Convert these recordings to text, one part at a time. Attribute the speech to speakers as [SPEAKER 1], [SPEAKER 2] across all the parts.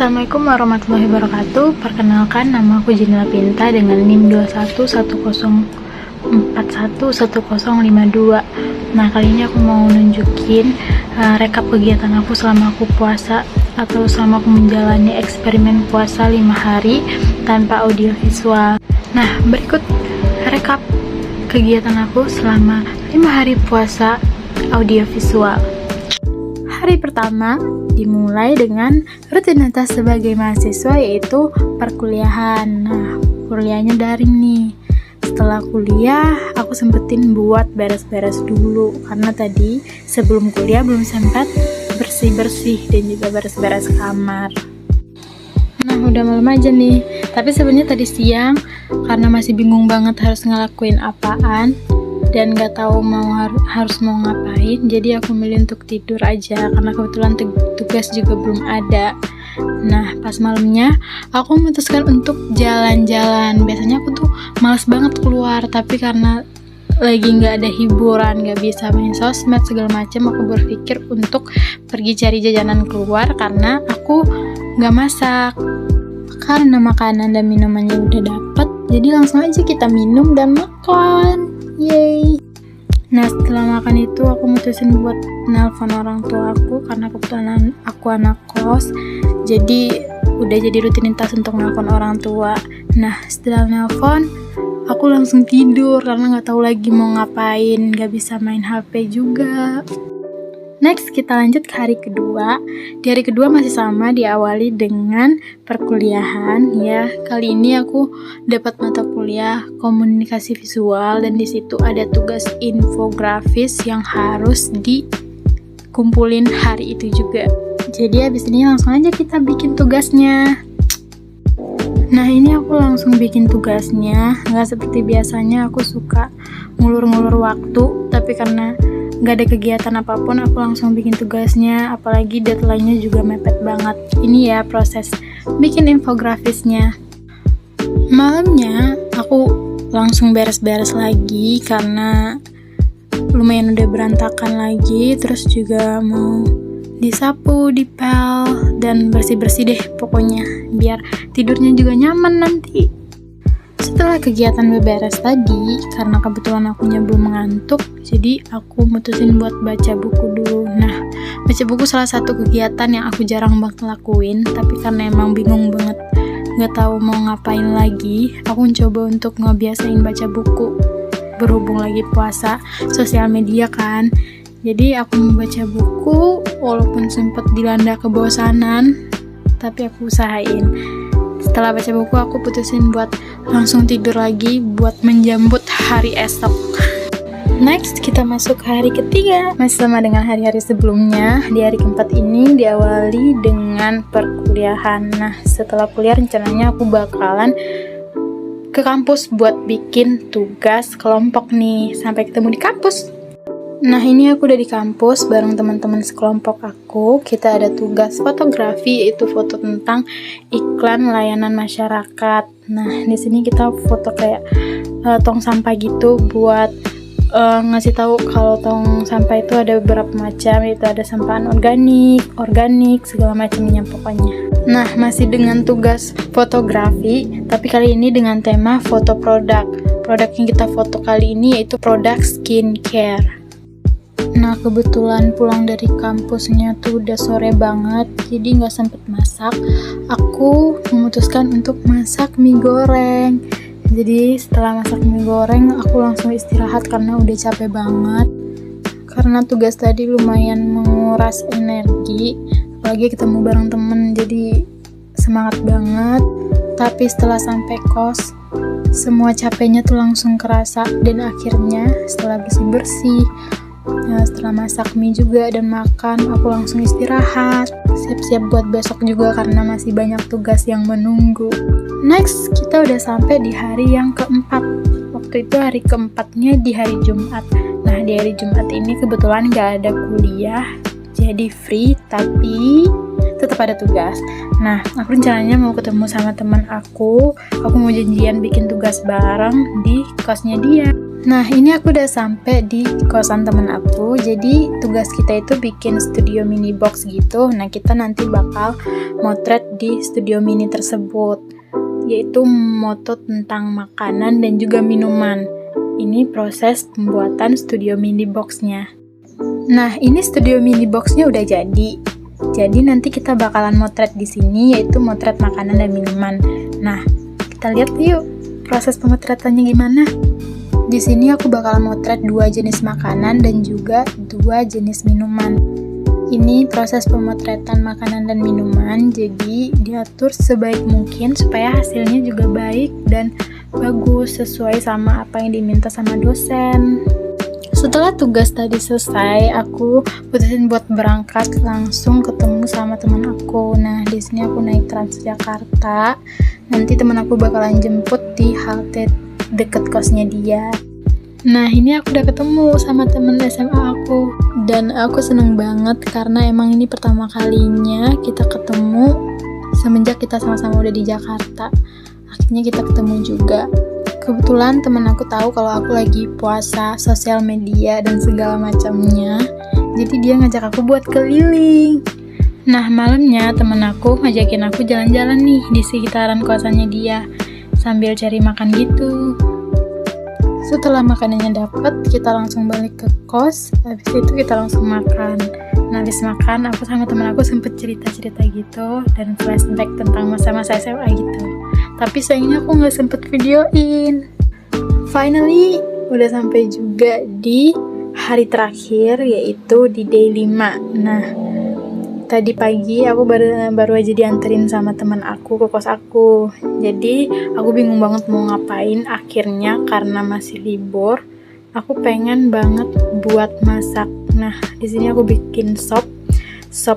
[SPEAKER 1] Assalamualaikum warahmatullahi wabarakatuh. Perkenalkan, nama aku Jinila Pinta dengan NIM 2110411052. Nah, kali ini aku mau nunjukin rekap kegiatan aku selama aku puasa atau selama aku menjalani eksperimen puasa 5 hari tanpa audio visual. Nah, berikut rekap kegiatan aku selama 5 hari puasa audio visual. Hari pertama dimulai dengan rutinitas sebagai mahasiswa, yaitu perkuliahan. Nah, kuliahnya daring nih. Setelah kuliah, aku sempetin buat beres-beres dulu karena tadi sebelum kuliah belum sempat bersih-bersih dan juga beres-beres kamar. Nah, udah malam aja nih. Tapi sebenarnya tadi siang karena masih bingung banget harus ngelakuin apaan dan gak tahu harus mau ngapain, jadi aku milih untuk tidur aja karena kebetulan tugas juga belum ada. Nah, pas malamnya aku memutuskan untuk jalan-jalan. Biasanya aku tuh malas banget keluar, tapi karena lagi gak ada hiburan, gak bisa main sosmed segala macam, aku berpikir untuk pergi cari jajanan keluar karena aku gak masak. Karena makanan dan minumannya udah dapet, jadi langsung aja kita minum dan makan. Yeay. Nah, setelah makan itu aku mutusin buat nelpon orang tua aku karena kebetulan aku anak kos, jadi udah jadi rutinitas untuk nelpon orang tua. Nah, setelah nelpon aku langsung tidur karena nggak tahu lagi mau ngapain, nggak bisa main HP juga. Next, kita lanjut ke hari kedua. Di hari kedua masih sama, diawali dengan perkuliahan ya. Kali ini aku dapat mata kuliah komunikasi visual dan di situ ada tugas infografis yang harus dikumpulin hari itu juga. Jadi habis ini langsung aja kita bikin tugasnya. Nah, ini aku langsung bikin tugasnya. Nggak seperti biasanya aku suka ngulur-ngulur waktu, tapi karena gak ada kegiatan apapun, aku langsung bikin tugasnya, apalagi deadline-nya juga mepet banget. Ini ya proses bikin infografisnya. Malamnya aku langsung beres-beres lagi karena lumayan udah berantakan lagi, terus juga mau disapu, dipel, dan bersih-bersih deh pokoknya, biar tidurnya juga nyaman nanti. Setelah kegiatan beberes tadi, karena kebetulan akunya belum mengantuk, jadi aku mutusin buat baca buku dulu. Nah, baca buku salah satu kegiatan yang aku jarang banget lakuin, tapi karena emang bingung banget gak tahu mau ngapain lagi, aku coba untuk ngebiasain baca buku. Berhubung lagi puasa, sosial media kan, jadi aku membaca buku walaupun sempat dilanda kebosanan, tapi aku usahain. Setelah baca buku, aku putusin buat langsung tidur lagi buat menjambut hari esok. Next, kita masuk hari ketiga. Masih sama dengan hari-hari sebelumnya. Di hari keempat ini diawali dengan perkuliahan. Nah, setelah kuliah rencananya aku bakalan ke kampus buat bikin tugas kelompok nih. Sampai ketemu di kampus. Nah, ini aku udah di kampus bareng teman-teman sekelompok aku. Kita ada tugas fotografi, yaitu foto tentang iklan layanan masyarakat. Nah, di sini kita foto kayak tong sampah gitu buat ngasih tahu kalau tong sampah itu ada beberapa macam, yaitu ada sampah organik, segala macamnya pokoknya. Nah, masih dengan tugas fotografi, tapi kali ini dengan tema foto produk. Produk yang kita foto kali ini yaitu produk skincare. Nah, kebetulan pulang dari kampusnya tuh udah sore banget, jadi nggak sempet masak. Aku memutuskan untuk masak mie goreng. Jadi setelah masak mie goreng, aku langsung istirahat karena udah capek banget. Karena tugas tadi lumayan menguras energi, apalagi ketemu bareng temen, jadi semangat banget. Tapi setelah sampai kos, semua capeknya tuh langsung kerasa, dan akhirnya setelah bersih-bersih, setelah masak mie juga dan makan, aku langsung istirahat, siap-siap buat besok juga karena masih banyak tugas yang menunggu. Next, kita udah sampai di hari yang keempat. Waktu itu hari keempatnya di hari Jumat. Nah, di hari Jumat ini kebetulan gak ada kuliah, jadi free, tapi tetap ada tugas. Nah, aku rencananya mau ketemu sama teman aku mau janjian bikin tugas bareng di kosnya dia. Nah, ini aku udah sampai di kosan teman aku. Jadi tugas kita itu bikin studio mini box gitu. Nah, kita nanti bakal motret di studio mini tersebut, yaitu moto tentang makanan dan juga minuman. Ini proses pembuatan studio mini boxnya. Nah, ini studio mini boxnya udah jadi. Jadi nanti kita bakalan motret di sini, yaitu motret makanan dan minuman. Nah, kita lihat yuk proses pemotretannya gimana. Di sini aku bakalan motret 2 jenis makanan dan juga 2 jenis minuman. Ini proses pemotretan makanan dan minuman, jadi diatur sebaik mungkin supaya hasilnya juga baik dan bagus sesuai sama apa yang diminta sama dosen. Setelah tugas tadi selesai, aku putusin buat berangkat langsung ketemu sama teman aku. Nah, di sini aku naik Transjakarta. Nanti teman aku bakalan jemput di halte deket kosnya dia. Nah, ini aku udah ketemu sama temen SMA aku. Dan aku seneng banget karena emang ini pertama kalinya kita ketemu semenjak kita sama-sama udah di Jakarta. Akhirnya kita ketemu juga. Kebetulan temen aku tahu kalau aku lagi puasa sosial media dan segala macamnya. Jadi dia ngajak aku buat keliling. Nah, malamnya temen aku ngajakin aku jalan-jalan nih di sekitaran kosannya dia sambil cari makan gitu. Setelah makanannya dapet, kita langsung balik ke kos. Habis itu kita langsung makan. Nah, habis makan aku sama temen aku sempet cerita-cerita gitu dan flashback tentang masa-masa SMA gitu. Tapi sayangnya aku nggak sempet videoin. Finally, udah sampai juga di hari terakhir, yaitu di day 5. Nah, tadi pagi aku baru aja dianterin sama teman aku ke kos aku. Jadi aku bingung banget mau ngapain. Akhirnya karena masih libur, aku pengen banget buat masak. Nah, di sini aku bikin sop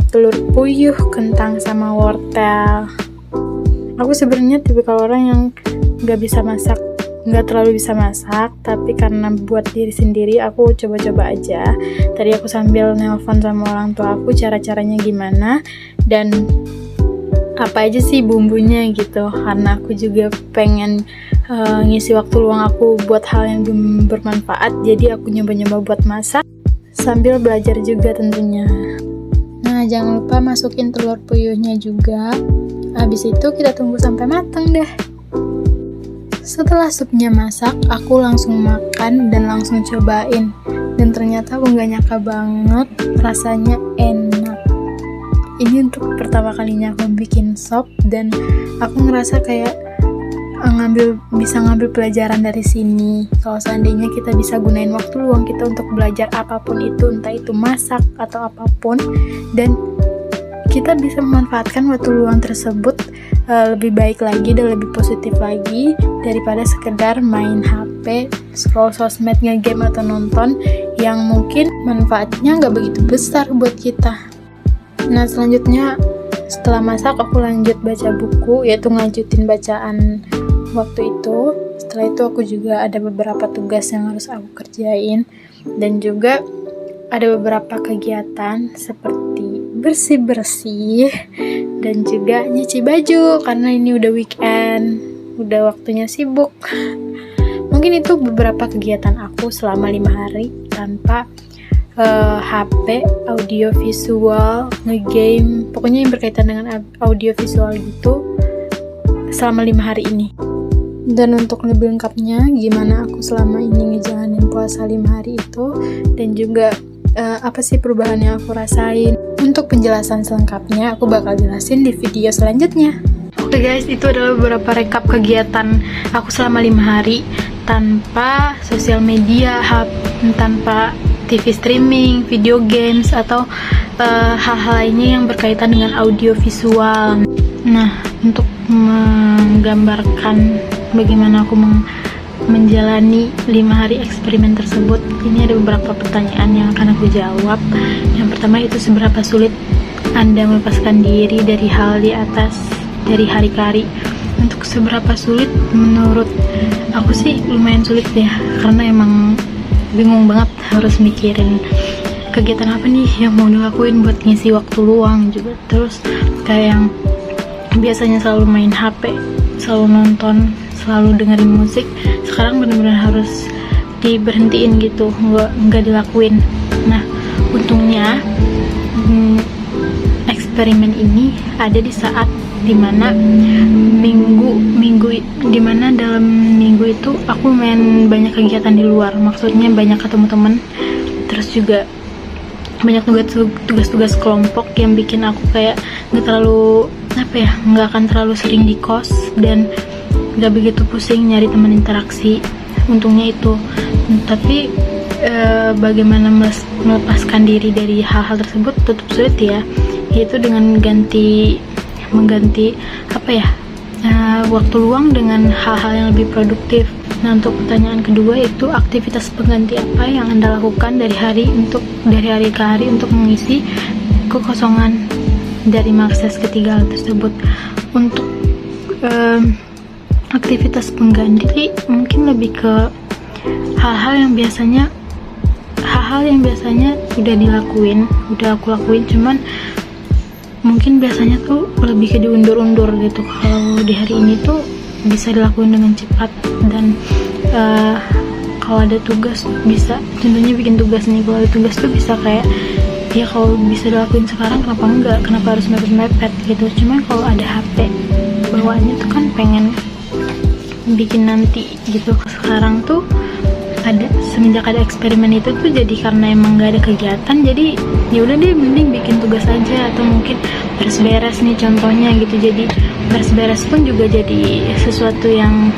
[SPEAKER 1] telur puyuh, kentang sama wortel. Aku sebenarnya tipikal orang yang nggak terlalu bisa masak, tapi karena buat diri sendiri aku coba-coba aja. Tadi aku sambil nelpon sama orang tua aku cara-caranya gimana dan apa aja sih bumbunya gitu, karena aku juga pengen ngisi waktu luang aku buat hal yang bermanfaat. Jadi aku nyoba-nyoba buat masak sambil belajar juga tentunya. Nah, jangan lupa masukin telur puyuhnya juga. Habis itu kita tunggu sampai matang deh. Setelah supnya masak, aku langsung makan dan langsung cobain. Dan ternyata aku gak nyangka banget rasanya enak. Ini untuk pertama kalinya aku bikin sop dan aku ngerasa kayak bisa ngambil pelajaran dari sini. Kalau seandainya kita bisa gunain waktu luang kita untuk belajar apapun itu, entah itu masak atau apapun, dan kita bisa memanfaatkan waktu luang tersebut lebih baik lagi dan lebih positif lagi daripada sekedar main HP, scroll sosmed, nge-game atau nonton yang mungkin manfaatnya nggak begitu besar buat kita. Nah, selanjutnya setelah masak aku lanjut baca buku, yaitu ngelanjutin bacaan waktu itu. Setelah itu aku juga ada beberapa tugas yang harus aku kerjain dan juga ada beberapa kegiatan seperti bersih-bersih dan juga nyuci baju karena ini udah weekend, udah waktunya sibuk. Mungkin itu beberapa kegiatan aku selama 5 hari tanpa HP, audio visual, nge-game, pokoknya yang berkaitan dengan audio visual gitu selama 5 hari ini. Dan untuk lebih lengkapnya gimana aku selama ini ngejalanin puasa 5 hari itu dan juga apa sih perubahan yang aku rasain, untuk penjelasan selengkapnya aku bakal jelasin di video selanjutnya. Oke guys, itu adalah beberapa rekap kegiatan aku selama 5 hari tanpa sosial media, tanpa TV streaming, video games, atau hal-hal lainnya yang berkaitan dengan audio visual. Nah, untuk menggambarkan bagaimana aku menjalani 5 hari eksperimen tersebut, ini ada beberapa pertanyaan yang akan aku jawab. Yang pertama itu, seberapa sulit Anda melepaskan diri dari hal di atas dari hari ke hari? Untuk seberapa sulit, menurut aku sih lumayan sulit ya, karena emang bingung banget harus mikirin kegiatan apa nih yang mau dilakuin buat ngisi waktu luang juga. Terus kayak yang biasanya selalu main HP, selalu nonton, selalu dengerin musik, sekarang benar-benar harus diberhentiin gitu, nggak dilakuin. Nah, untungnya eksperimen ini ada di saat dimana dimana dalam minggu itu aku main banyak kegiatan di luar, maksudnya banyak ketemu temen, terus juga banyak tugas-tugas kelompok yang bikin aku kayak nggak akan terlalu sering di kos dan nggak begitu pusing nyari teman interaksi. Untungnya itu. Tapi bagaimana melepaskan diri dari hal-hal tersebut tetap sulit ya, yaitu dengan mengganti waktu luang dengan hal-hal yang lebih produktif. Nah, untuk pertanyaan kedua itu aktivitas pengganti apa yang Anda lakukan dari hari ke hari untuk mengisi kekosongan dari mengakses ketiga hal tersebut. Untuk aktivitas pengganti mungkin lebih ke hal-hal yang biasanya udah aku lakuin, cuman mungkin biasanya tuh lebih ke diundur-undur gitu. Kalau di hari ini tuh bisa dilakuin dengan cepat, dan kalau ada tugas bisa, contohnya bikin tugas nih, kalau ada tugas tuh bisa kayak ya kalau bisa dilakuin sekarang kenapa enggak, kenapa harus mepet gitu. Cuman kalau ada HP bawaannya tuh kan pengen bikin nanti gitu. Sekarang tuh semenjak ada eksperimen itu tuh jadi karena emang gak ada kegiatan, jadi ya udah deh mending bikin tugas aja, atau mungkin beres-beres nih contohnya gitu. Jadi beres-beres pun juga jadi sesuatu yang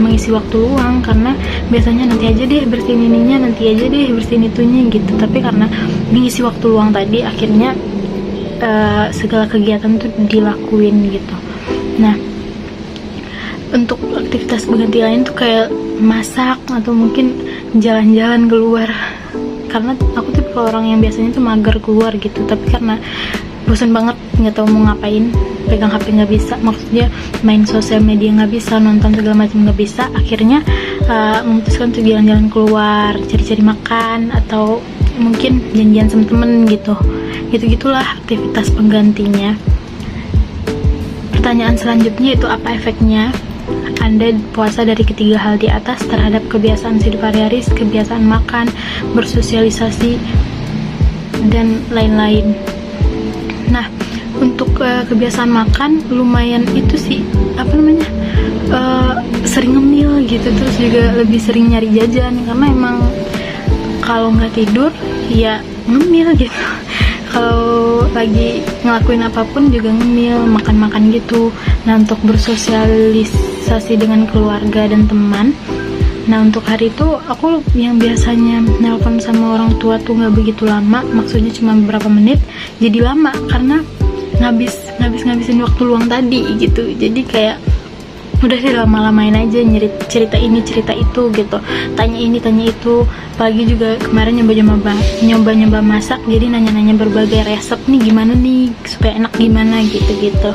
[SPEAKER 1] mengisi waktu luang, karena biasanya nanti aja deh bersihin ininya, nanti aja deh bersihin itunya gitu. Tapi karena mengisi waktu luang tadi, akhirnya segala kegiatan tuh dilakuin gitu. Nah, untuk aktivitas pengganti lain tuh kayak masak atau mungkin jalan-jalan keluar, karena aku tuh orang yang biasanya tuh mager keluar gitu. Tapi karena bosan banget nggak tahu mau ngapain, pegang HP nggak bisa, maksudnya main sosial media nggak bisa, nonton segala macam nggak bisa, akhirnya memutuskan untuk jalan-jalan keluar, cari-cari makan, atau mungkin janjian sama temen gitu. Gitulah aktivitas penggantinya. Pertanyaan selanjutnya itu apa efeknya Anda puasa dari ketiga hal di atas terhadap kebiasaan hidup hari-hari, kebiasaan makan, bersosialisasi, dan lain-lain. Nah, untuk kebiasaan makan lumayan itu sih sering ngemil gitu, terus juga lebih sering nyari jajan, karena emang kalau nggak tidur ya ngemil gitu. Kalau lagi ngelakuin apapun juga ngemil, makan-makan gitu. Nah, untuk bersosialisasi dengan keluarga dan teman, nah untuk hari itu aku yang biasanya nelpon sama orang tua tuh nggak begitu lama, maksudnya cuma beberapa menit, jadi lama karena ngabisin waktu luang tadi gitu. Jadi kayak udah sih lama-lamain aja cerita ini cerita itu gitu, tanya ini tanya itu. Apalagi juga kemarin nyoba masak, jadi nanya-nanya berbagai resep nih, gimana nih supaya enak gimana gitu.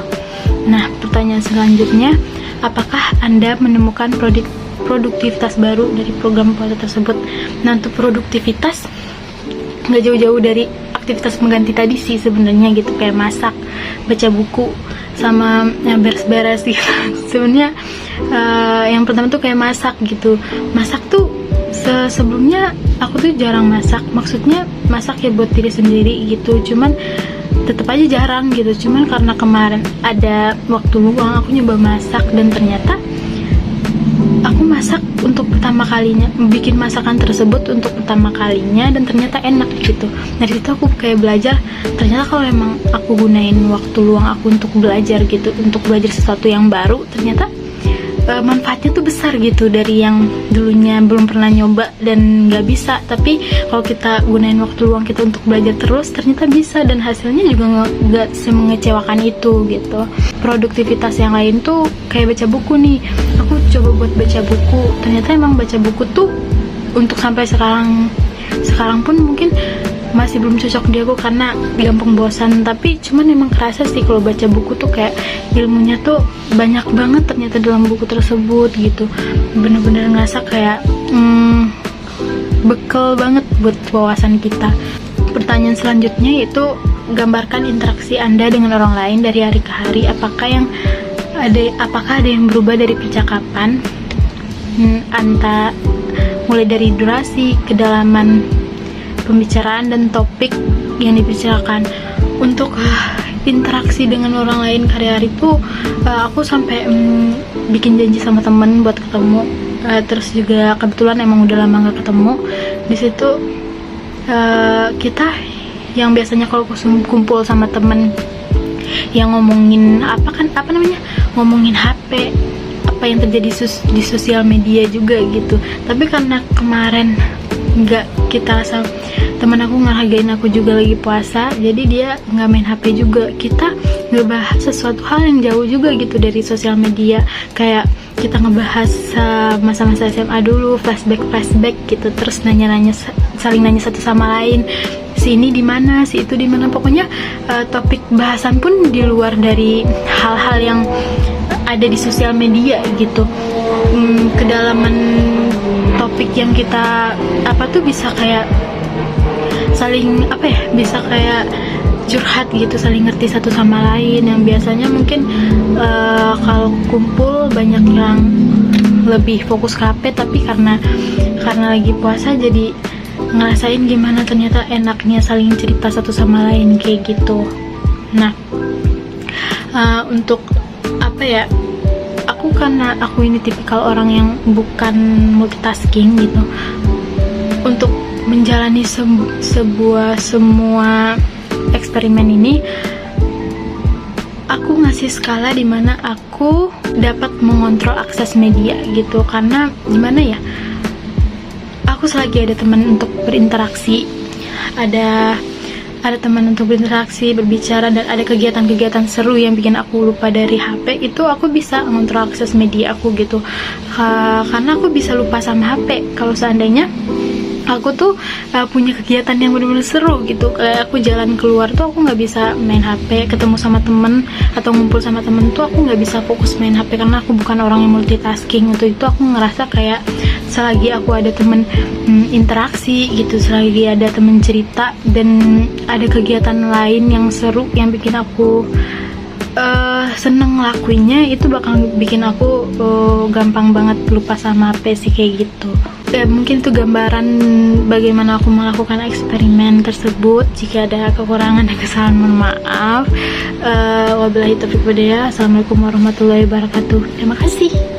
[SPEAKER 1] Nah, pertanyaan selanjutnya, apakah Anda menemukan produktivitas baru dari program puasa tersebut? Nah, untuk produktivitas nggak jauh-jauh dari aktivitas pengganti tadi sih sebenarnya gitu, kayak masak, baca buku, sama beres-beres gitu. Sebenarnya yang pertama tuh kayak masak gitu. Masak tuh sebelumnya aku tuh jarang masak, maksudnya masak ya buat diri sendiri gitu, cuman tetap aja jarang gitu. Cuman karena kemarin ada waktu luang, aku nyoba masak, dan ternyata aku masak untuk pertama kalinya, bikin masakan tersebut untuk pertama kalinya, dan ternyata enak gitu. Dari situ aku kayak belajar, ternyata kalau emang aku gunain waktu luang aku untuk belajar gitu, untuk belajar sesuatu yang baru, ternyata manfaatnya tuh besar gitu, dari yang dulunya belum pernah nyoba dan nggak bisa. Tapi kalau kita gunain waktu luang kita untuk belajar terus, ternyata bisa, dan hasilnya juga nggak semengecewakan itu gitu. Produktivitas yang lain tuh kayak baca buku nih. Aku coba buat baca buku, ternyata emang baca buku tuh untuk sampai sekarang pun mungkin masih belum cocok di aku karena gampang bosan. Tapi cuman emang kerasa sih kalau baca buku tuh kayak ilmunya tuh banyak banget ternyata dalam buku tersebut gitu. Bener-bener ngerasa kayak bekal banget buat wawasan kita. Pertanyaan selanjutnya yaitu gambarkan interaksi Anda dengan orang lain dari hari ke hari. Apakah ada yang berubah dari percakapan, mulai dari durasi, kedalaman pembicaraan, dan topik yang dibicarakan. Untuk interaksi dengan orang lain hari-hari tuh aku sampai bikin janji sama temen buat ketemu. Terus juga kebetulan emang udah lama gak ketemu. Di situ kita yang biasanya kalau kumpul sama temen yang ngomongin ngomongin HP, apa yang terjadi di sosial media juga gitu. Tapi karena kemarin kita rasa temen aku ngehargain aku juga lagi puasa, jadi dia nggak main HP juga. Kita ngebahas sesuatu hal yang jauh juga gitu dari sosial media, kayak kita ngebahas masa-masa SMA dulu, flashback gitu, terus saling nanya satu sama lain, si ini di mana, si itu di mana. Pokoknya topik bahasan pun di luar dari hal-hal yang ada di sosial media gitu. Kedalaman topik yang kita bisa kayak saling bisa kayak curhat gitu, saling ngerti satu sama lain. Yang biasanya mungkin kalau kumpul banyak yang lebih fokus ke HP, tapi karena lagi puasa jadi ngerasain gimana ternyata enaknya saling cerita satu sama lain kayak gitu. Nah, untuk karena aku ini tipikal orang yang bukan multitasking gitu, untuk menjalani semua eksperimen ini, aku ngasih skala dimana aku dapat mengontrol akses media gitu. Karena gimana ya, aku selagi ada teman untuk berinteraksi, ada teman untuk berinteraksi, berbicara, dan ada kegiatan-kegiatan seru yang bikin aku lupa dari HP, itu aku bisa mengontrol akses media aku gitu. Karena aku bisa lupa sama HP kalau seandainya aku tuh punya kegiatan yang benar-benar seru gitu. Kayak aku jalan keluar tuh aku nggak bisa main HP, ketemu sama temen atau ngumpul sama temen tuh aku nggak bisa fokus main HP karena aku bukan orang yang multitasking. Untuk itu aku ngerasa kayak selagi aku ada temen interaksi gitu, selagi ada temen cerita dan ada kegiatan lain yang seru yang bikin aku seneng ngelakuinnya, itu bakal bikin aku gampang banget lupa sama HP sih, kayak gitu. Mungkin itu gambaran bagaimana aku melakukan eksperimen tersebut. Jika ada kekurangan dan kesalahan, mohon maaf. Wabillahi taufiq walhidayah. Assalamualaikum warahmatullahi wabarakatuh. Terima kasih.